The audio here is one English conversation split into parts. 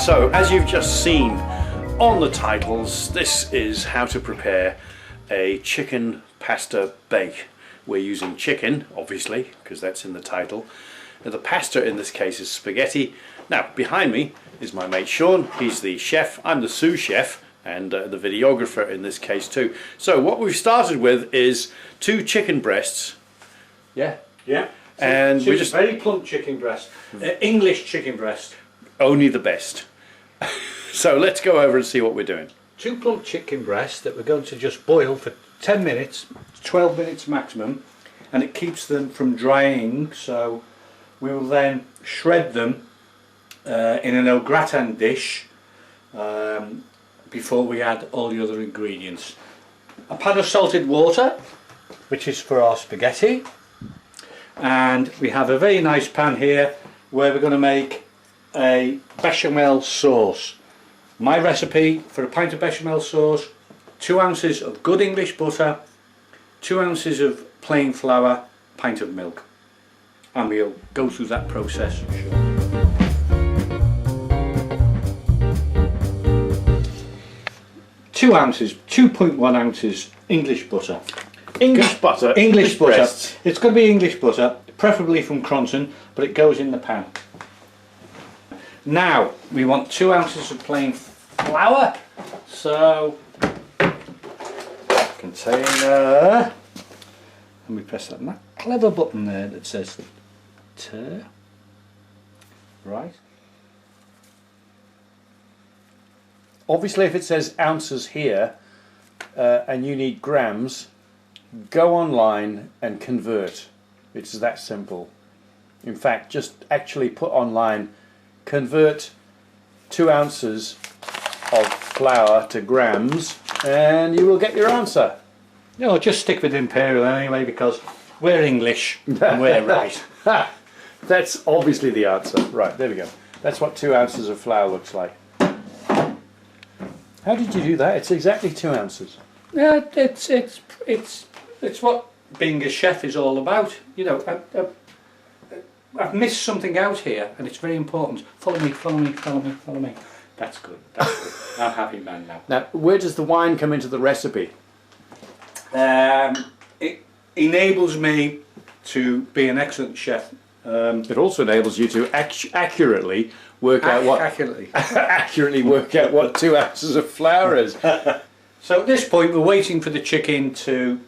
So, as you've just seen on the titles, this is how to prepare a chicken pasta bake. We're using chicken, obviously, because that's in the title. Now, the pasta in this case is spaghetti. Now, behind me is my mate Sean. He's the chef. I'm the sous chef and the videographer in this case too. So what we've started with is 2 chicken breasts. Yeah? Yeah. And so we just very plump chicken breast. English chicken breast. Only the best. So let's go over and see what we're doing. 2 plump chicken breasts that we're going to just boil for 10 minutes, 12 minutes maximum, and it keeps them from drying. So we will then shred them in an au gratin dish before we add all the other ingredients. A pan of salted water, which is for our spaghetti, and we have a very nice pan here where we're going to make a bechamel sauce. My recipe for a pint of bechamel sauce: 2 ounces of good English butter, 2 ounces of plain flour, pint of milk, and we'll go through that process shortly. 2 ounces, 2.1 ounces English butter. English butter. English butter. Breasts. It's going to be English butter, preferably from Cronton, but it goes in the pan. Now we want 2 ounces of plain flour. So container, and we press that clever button there that says "tir." Right. Obviously, if it says ounces here and you need grams, go online and convert. It's that simple. In fact, just actually put online, convert 2 ounces of flour to grams, and you will get your answer. No, just stick with imperial anyway, because we're English and we're right. That's obviously the answer. Right, there we go. That's what 2 ounces of flour looks like. How did you do that? It's exactly 2 ounces. Yeah, it's what being a chef is all about. You know, I've missed something out here, and it's very important. Follow me, follow me, follow me, follow me. That's good. That's good. I'm a happy man now. Now, where does the wine come into the recipe? It enables me to be an excellent chef. It also enables you to accurately work out what accurately work out what 2 ounces of flour is. So at this point, we're waiting for the chicken to,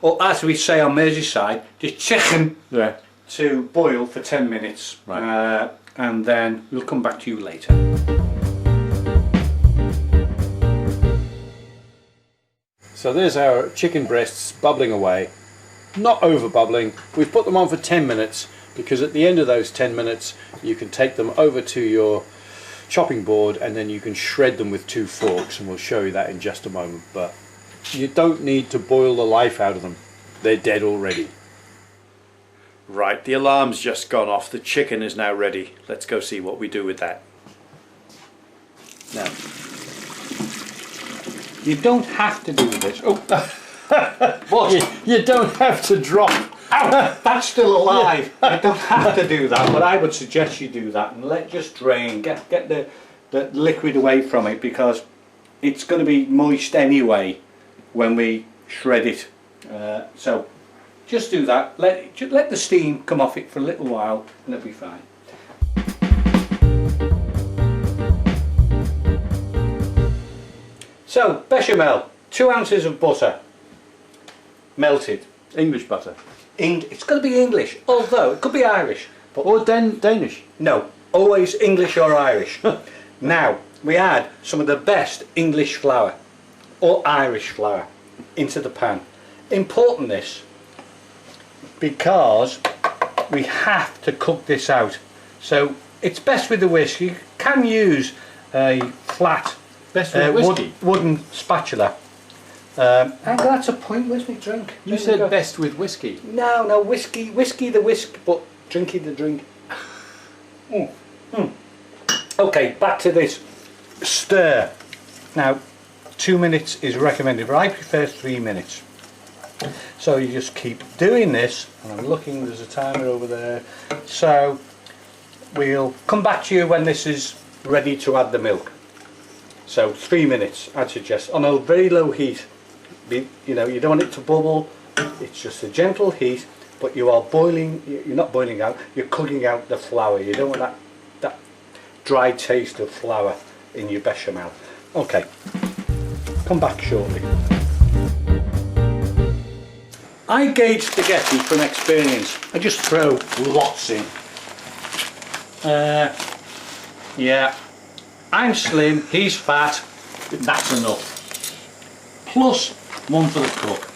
or as we say on Merseyside, the chicken to boil for 10 minutes, right. And then we'll come back to you later. So there's our chicken breasts bubbling away, not over bubbling. We've put them on for 10 minutes because at the end of those 10 minutes you can take them over to your chopping board and then you can shred them with 2 forks, and we'll show you that in just a moment. But you don't need to boil the life out of them, they're dead already. Right, the alarm's just gone off. The chicken is now ready. Let's go see what we do with that. Now, you don't have to do this. Oh, what? You don't have to drop. Ow, that's still alive. Yeah. You don't have to do that, but I would suggest you do that and let it just drain. Get the liquid away from it, because it's going to be moist anyway when we shred it. So just do that. Let the steam come off it for a little while, and it'll be fine. So bechamel, 2 ounces of butter, melted. English butter. It's got to be English, although it could be Irish. But or Danish. No, always English or Irish. Now we add some of the best English flour or Irish flour into the pan. Important this, because we have to cook this out. So it's best with the whisk. You can use a flat wooden spatula. And that's a point with me drink. You said best with whiskey. No, whiskey the whisk, but drinky the drink. Okay, back to this. Stir. Now, 2 minutes is recommended, but I prefer 3 minutes. So you just keep doing this, and I'm looking, there's a timer over there. So we'll come back to you when this is ready to add the milk. So 3 minutes, I'd suggest, on a very low heat. You know, you don't want it to bubble. It's just a gentle heat, but you are boiling. You're not boiling out. You're cooking out the flour. You don't want that dry taste of flour in your bechamel. Okay, come back shortly. I gauge spaghetti from experience. I just throw lots in. Yeah, I'm slim, he's fat, that's enough. Plus 1 for the cook.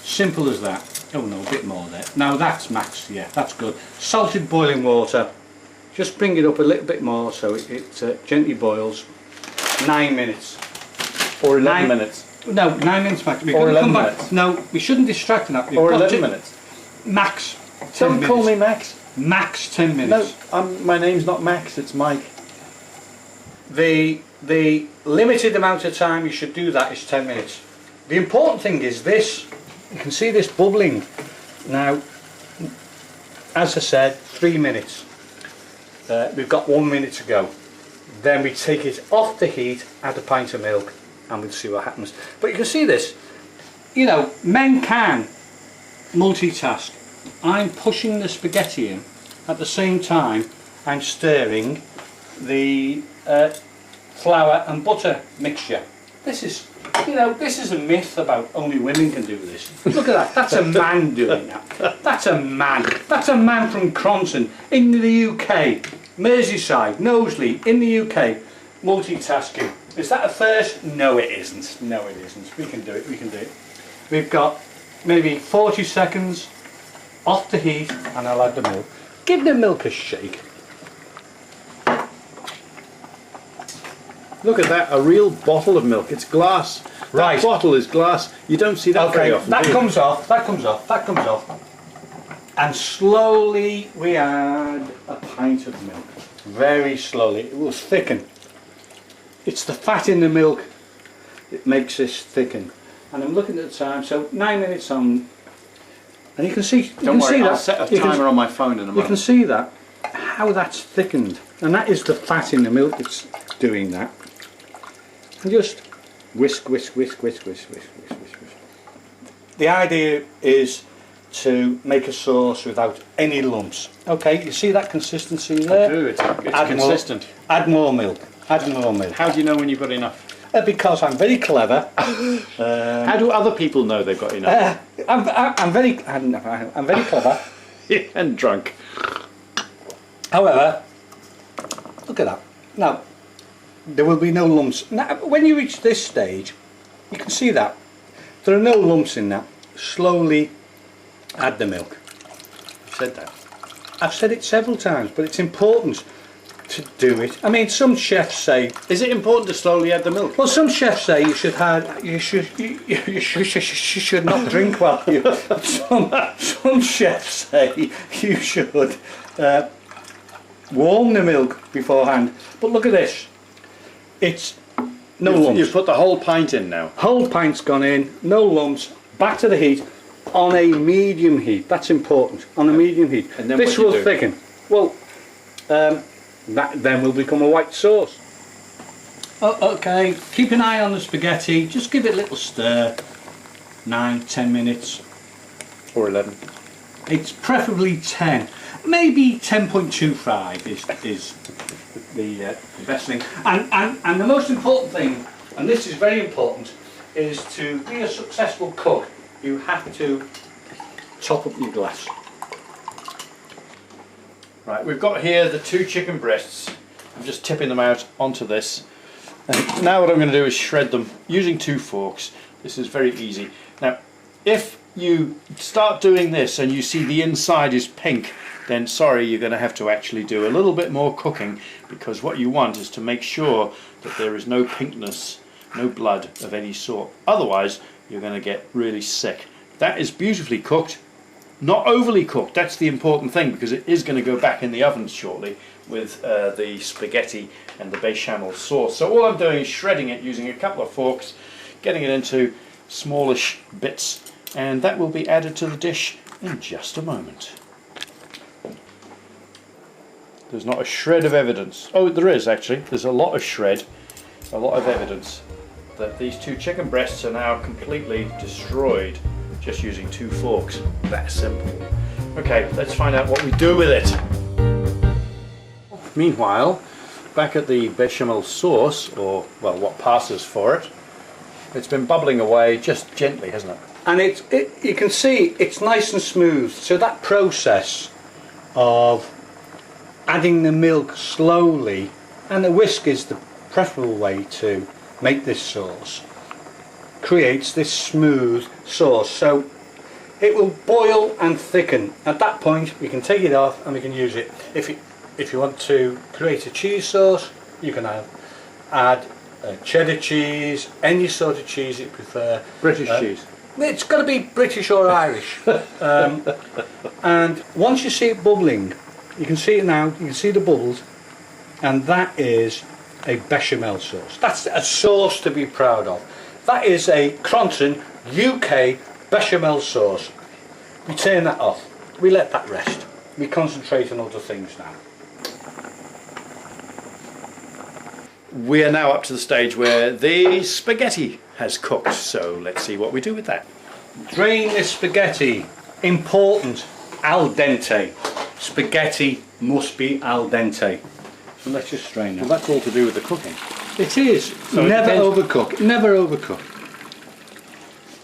Simple as that. Oh no, a bit more there. Now that's max, yeah, that's good. Salted boiling water. Just bring it up a little bit more so it gently boils. 9 minutes. Or 11 minutes. No, 9 minutes max. Or 11 minutes. No, we shouldn't distract enough. Or 11 minutes. Max 10 Don't minutes. call me Max. Max 10 minutes. No, my name's not Max, it's Mike. The limited amount of time you should do that is 10 minutes. The important thing is this. You can see this bubbling. Now, as I said, 3 minutes. We've got 1 minute to go. Then we take it off the heat, add a pint of milk, and we'll see what happens. But you can see this. You know, men can multitask. I'm pushing the spaghetti in at the same time I'm stirring the flour and butter mixture. This is, you know, this is a myth about only women can do this. Look at that, that's a man doing that. That's a man. That's a man from Cronton in the UK. Merseyside, Knowsley in the UK, multitasking. Is that a first? No it isn't. No it isn't. We can do it, we can do it. We've got maybe 40 seconds off the heat and I'll add the milk. Give the milk a shake. Look at that, a real bottle of milk. It's glass. Right. That bottle is glass. You don't see that very often. That do you? comes off, that comes off, that comes off. And slowly we add a pint of milk. Very slowly. It will thicken. It's the fat in the milk that makes this thicken. And I'm looking at the time, so 9 minutes on. And you can see, Don't worry, I'll set a timer on my phone in a moment. You can see that, how that's thickened. And that is the fat in the milk that's doing that. And just whisk, whisk, whisk, whisk, whisk, whisk, whisk, whisk, whisk. The idea is to make a sauce without any lumps. Okay, you see that consistency there? I do, it's consistent. Add more milk, add more milk. How do you know when you've got enough? Because I'm very clever. How do other people know they've got enough? I'm very clever. And drunk. However, look at that. Now, there will be no lumps. Now, when you reach this stage, you can see that. There are no lumps in that. Slowly add the milk. I've said that. I've said it several times, but it's important to do it. I mean, some chefs say... Is it important to slowly add the milk? Well, some chefs say you should not drink while you... Some chefs say you should warm the milk beforehand. But look at this. It's no lumps. You've put the whole pint in now. Whole pint's gone in, no lumps, back to the heat, on a medium heat. That's important, on a medium heat. And then this will thicken. Well, that then will become a white sauce. Oh, okay, keep an eye on the spaghetti, just give it a little stir. 9-10 minutes. Or 11. It's preferably 10. Maybe 10.25 is the best thing. And the most important thing, and this is very important, is to be a successful cook, you have to top up your glass. Right, we've got here the 2 chicken breasts. I'm just tipping them out onto this. And now what I'm going to do is shred them using 2 forks. This is very easy. Now, if you start doing this and you see the inside is pink, then sorry, you're going to have to actually do a little bit more cooking, because what you want is to make sure that there is no pinkness, no blood of any sort. Otherwise, you're going to get really sick. That is beautifully cooked. Not overly cooked, that's the important thing, because it is going to go back in the oven shortly with the spaghetti and the bechamel sauce. So all I'm doing is shredding it using a couple of forks, getting it into smallish bits, and that will be added to the dish in just a moment. There's not a shred of evidence. Oh, there is actually. There's a lot of shred, a lot of evidence that these two chicken breasts are now completely destroyed just using 2 forks. That simple. Okay, let's find out what we do with it. Meanwhile, back at the bechamel sauce, or well, what passes for it, it's been bubbling away just gently, hasn't it? And you can see it's nice and smooth. So that process of adding the milk slowly, and the whisk is the preferable way to make this sauce, creates this smooth sauce. So it will boil and thicken. At that point we can take it off and we can use it. If you want to create a cheese sauce, you can add cheddar cheese, any sort of cheese you prefer. British cheese. It's got to be British or Irish. And once you see it bubbling, you can see it now, you can see the bubbles, and that is a bechamel sauce. That's a sauce to be proud of. That is a Cronton UK bechamel sauce. We turn that off, we let that rest, we concentrate on other things now. We are now up to the stage where the spaghetti has cooked, so let's see what we do with that. Drain this spaghetti. Important, al dente. Spaghetti must be al dente. So let's just strain it. Well, that's all to do with the cooking. It is. So never overcook. Never overcook.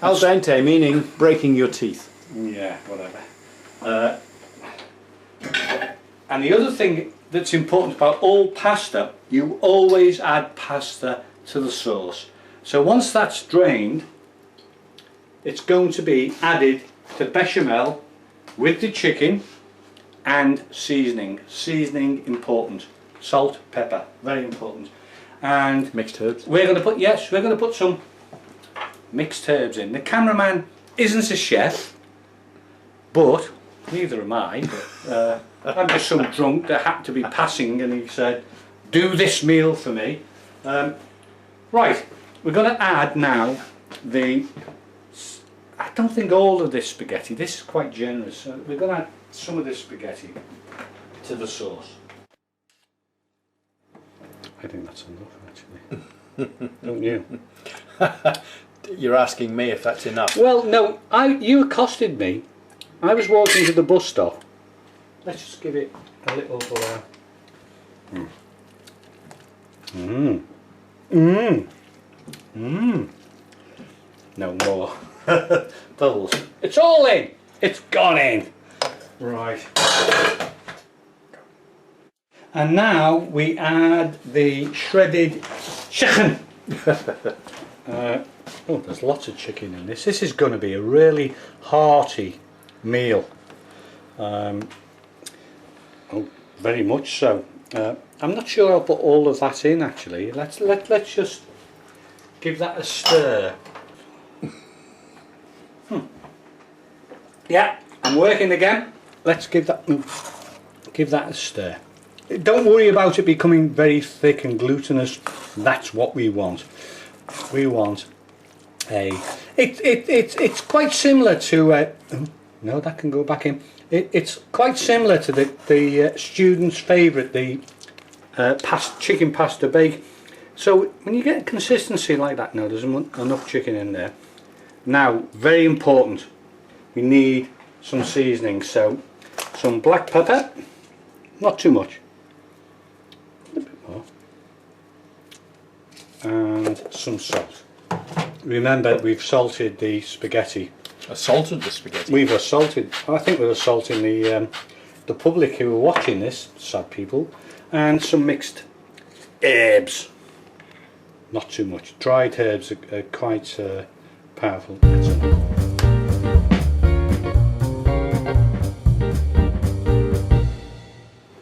Al dente meaning breaking your teeth. Yeah, whatever. And the other thing that's important about all pasta, you always add pasta to the sauce. So once that's drained, it's going to be added to bechamel with the chicken and seasoning. Seasoning important. Salt, pepper, very important. And mixed herbs. We're going to put some mixed herbs in. The cameraman isn't a chef, but neither am I. But, I'm just some drunk that happened to be passing, and he said, "Do this meal for me." Right, we're going to add now the. I don't think all of this spaghetti. This is quite generous. So we're going to add some of this spaghetti to the sauce. I think that's enough, actually. Don't you? You're asking me if that's enough. Well, no. You accosted me. I was walking to the bus stop. Let's just give it a little. No more. Bubbles. It's all in. It's gone in. Right. And now we add the shredded chicken. Oh, there's lots of chicken in this. This is going to be a really hearty meal. Oh, very much so. I'm not sure I'll put all of that in actually. Let's just give that a stir. Yeah, I'm working again. Let's give that a stir. Don't worry about it becoming very thick and glutinous. That's what we want. We want it's quite similar to no, that can go back in. It's quite similar to the student's favourite, the chicken pasta bake. So when you get consistency like that, now there's enough chicken in there. Now, very important, we need some seasoning. So some black pepper, not too much, a bit more, and some salt. Remember, we've salted the spaghetti. Assaulted the spaghetti? We've assaulted, I think we're assaulting the public who are watching this, sad people, and some mixed herbs. Not too much. Dried herbs are quite powerful.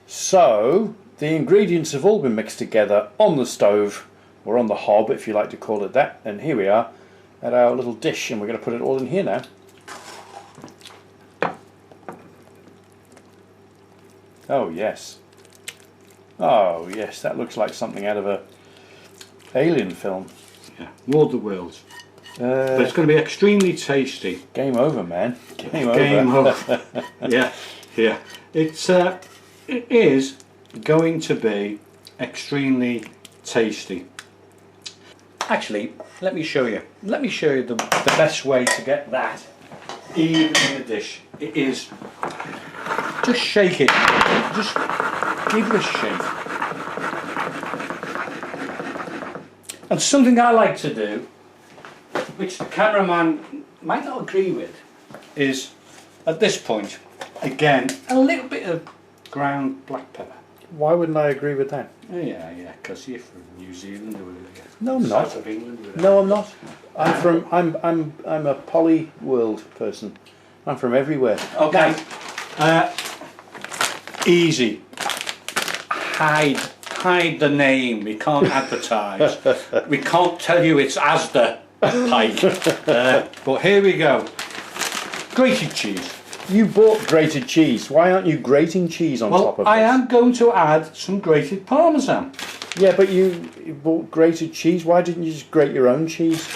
So, the ingredients have all been mixed together on the stove, or on the hob if you like to call it that, and here we are at our little dish, and we're going to put it all in here now. Oh yes. Oh yes, that looks like something out of a alien film. Yeah, War of the Worlds. But it's going to be extremely tasty. Game over, man. Game over. over. Yeah, yeah. It is going to be extremely tasty. Actually, let me show you. Let me show you the best way to get that even in the dish. It is just shake it. Just give it a shake. And something I like to do, which the cameraman might not agree with, is at this point, again, a little bit of ground black pepper. Why wouldn't I agree with that? Yeah, because you're from New Zealand, or No, I'm not. south of England. No, I'm not. I'm a poly world person. I'm from everywhere. Okay. Easy. Hide the name. We can't advertise. We can't tell you it's Asda pike. But here we go. Grated cheese. You bought grated cheese. Why aren't you grating cheese on top of it? I am going to add some grated parmesan. Yeah, but you bought grated cheese. Why didn't you just grate your own cheese?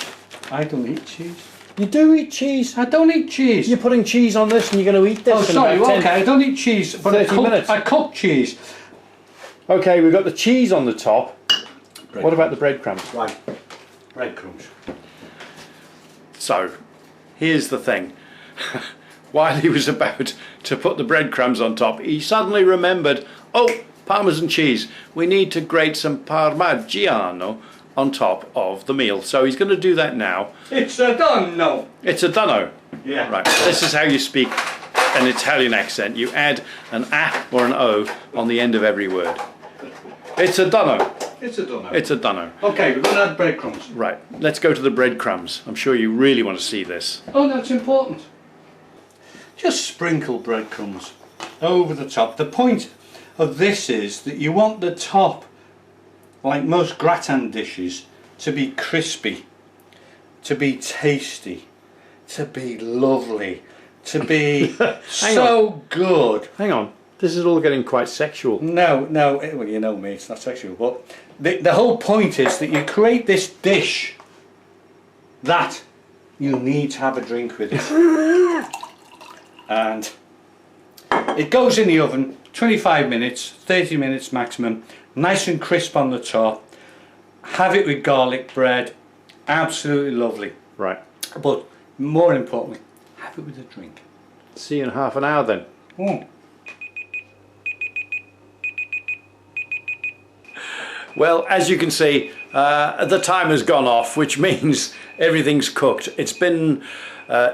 I don't eat cheese. You do eat cheese. I don't eat cheese. You're putting cheese on this and you're going to eat this. Oh, in sorry. about 10, Okay, I don't eat cheese, but 30 minutes. I cook cheese. Okay, we've got the cheese on the top. What about the breadcrumbs? Right. Breadcrumbs. So, here's the thing. While he was about to put the breadcrumbs on top, he suddenly remembered, oh, Parmesan cheese. We need to grate some Parmigiano on top of the meal. So he's going to do that now. It's a dunno. It's a dunno. Yeah. Right, this is how you speak an Italian accent. You add an A or an O on the end of every word. It's a dunno. It's a dunno. It's a dunno. Okay, we're going to add breadcrumbs. Right, let's go to the breadcrumbs. I'm sure you really want to see this. Oh, that's important. Just sprinkle breadcrumbs over the top. The point of this is that you want the top, like most gratin dishes, to be crispy, to be tasty, to be lovely, to be so good. Hang on, this is all getting quite sexual. No, well, you know me, it's not sexual, but the whole point is that you create this dish that you need to have a drink with it. And it goes in the oven 25 minutes, 30 minutes maximum, nice and crisp on the top. Have it with garlic bread, absolutely lovely. Right. But more importantly, have it with a drink. See you in half an hour then. Mm. Well, as you can see, the time has gone off, which means everything's cooked. It's been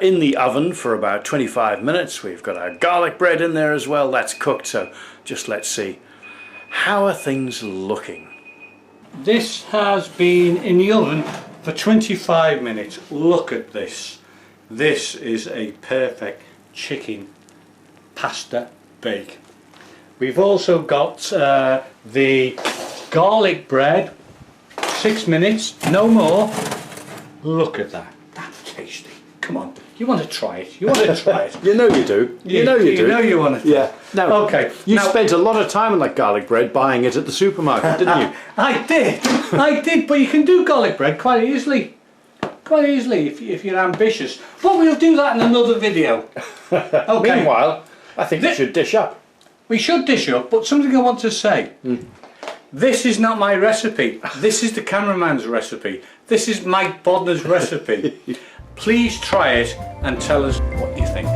in the oven for about 25 minutes. We've got our garlic bread in there as well. That's cooked, so just let's see. How are things looking? This has been in the oven for 25 minutes. Look at this. This is a perfect chicken pasta bake. We've also got the garlic bread, 6 minutes, no more. Look at that. That's tasty. Come on, you want to try it? You want to try it? You know you do. You know you do. You know you want to. Yeah. Now, okay. You now, spent a lot of time on that garlic bread buying it at the supermarket, didn't you? I did, but you can do garlic bread quite easily. Quite easily if you're ambitious. But we'll do that in another video. Okay. Meanwhile, I think we should dish up. We should dish up, but something I want to say. This is not my recipe. This is the cameraman's recipe. This is Mike Bodner's recipe. Please try it and tell us what you think.